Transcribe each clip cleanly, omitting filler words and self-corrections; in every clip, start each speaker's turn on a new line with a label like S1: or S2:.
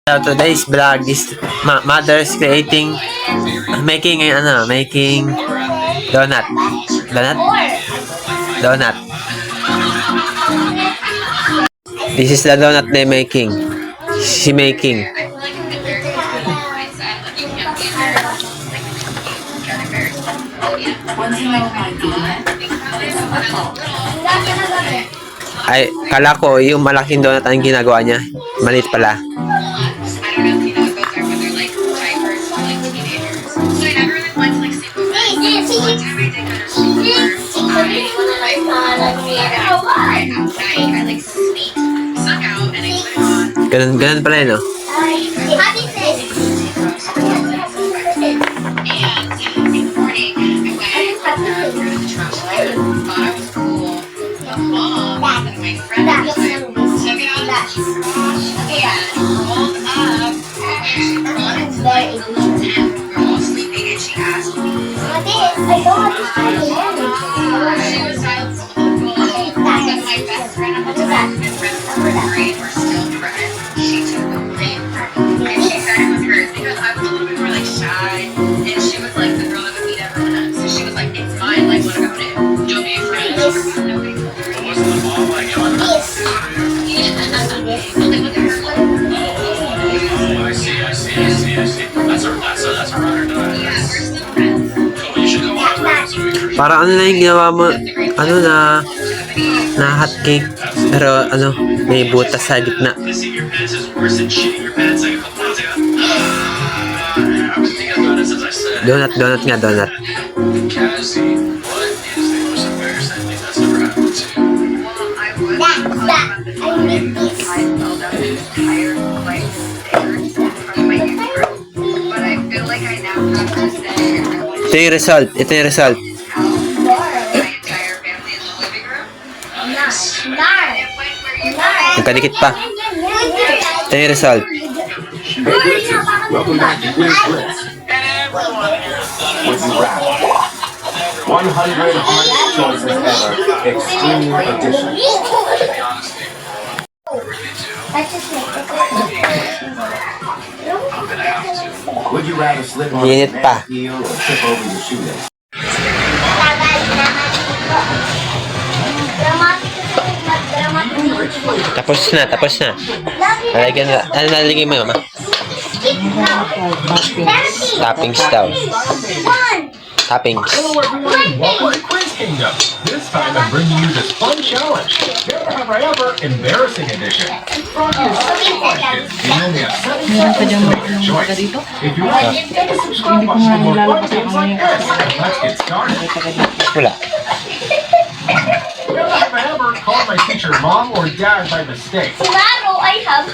S1: Today's vlog is mother's making donut. Donut. This is the donut they making. She making. Ay, kala ko yung malaking donut ang ginagawa niya. Maliit pala. Ganun pala yun, no? Para ano na yung ginawa mo, na hot cake, pero may butas sa gitna. Donut nga, donut. Ito yung result. Nagkadikit pa. Ito yung result.
S2: Welcome back to Quiz Blitz. 100 hardest choices ever. Extreme edition. Would you rather slip on
S1: Minute
S2: a
S1: pa.
S2: heel or trip over your shoelace?
S1: Tapos na. Nalagyan mo, mama? Toppings daw. Toppings.
S3: Hello everyone, welcome to Quiz Kingdom. This time I'm bringing you this fun challenge. Never have I ever embarrassing edition. Brought you 7 questions. You only have 7 seconds to make your choice. If you want, hit the subscribe button for more fun games like this. Let's get started.
S1: Wala.
S3: Never have I ever called my teacher mom or dad by mistake.
S4: Tomorrow I have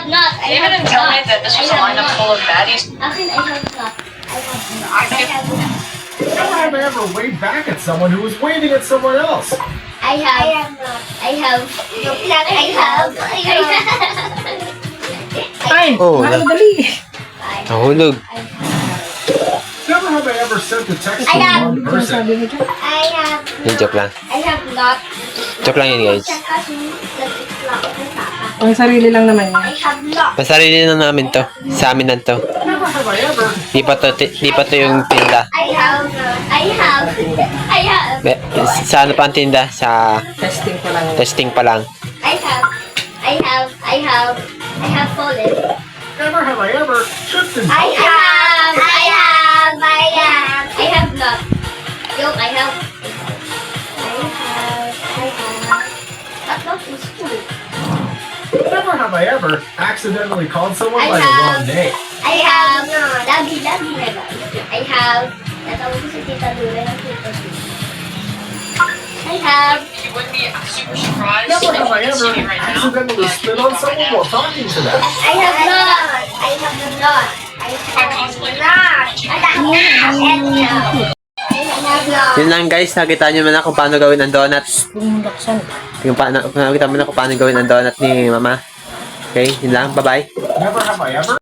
S4: not.
S5: David didn't tell me that this was a lineup full of baddies.
S4: Akin, I have not.
S3: Never have I ever waved back at someone who was waving at someone else.
S4: I have.
S1: Oh, nahulog.
S3: Never have I ever sent a text to
S4: I
S3: the
S4: have.
S3: wrong person.
S1: Joke lang.
S4: I have not.
S1: Joke lang yun, guys.
S5: Ang sarili lang naman
S4: I
S5: yun.
S4: have not.
S1: Pasarili na namin to. Sa amin na to.
S3: Never have I ever.
S1: Di pa to yung tinda.
S4: I have.
S1: Sa ano pa ang tinda? Sa
S5: Testing ko lang.
S1: testing pa lang.
S4: I have fallen.
S3: Never have I ever tripped and
S4: I have not. Yo, I have. Not in school.
S3: Never have I ever accidentally called someone
S4: I
S3: by the
S4: have.
S3: wrong name.
S4: I have. Lagi never. I have. Natawag ko si Tita Lula ng Tita Lula. I have.
S5: You wouldn't be super surprised
S3: Never have I
S5: if you
S3: ever
S5: see me right now.
S3: accidentally spit on someone while talking to them.
S4: I have not. I have not. I have not.
S1: Yun lang, guys. Nakita nyo na kung paano gawin ang donuts. Nakita mo na kung paano gawin ang donut ni mama. Okay, yun lang. Bye-bye.
S3: Never have I ever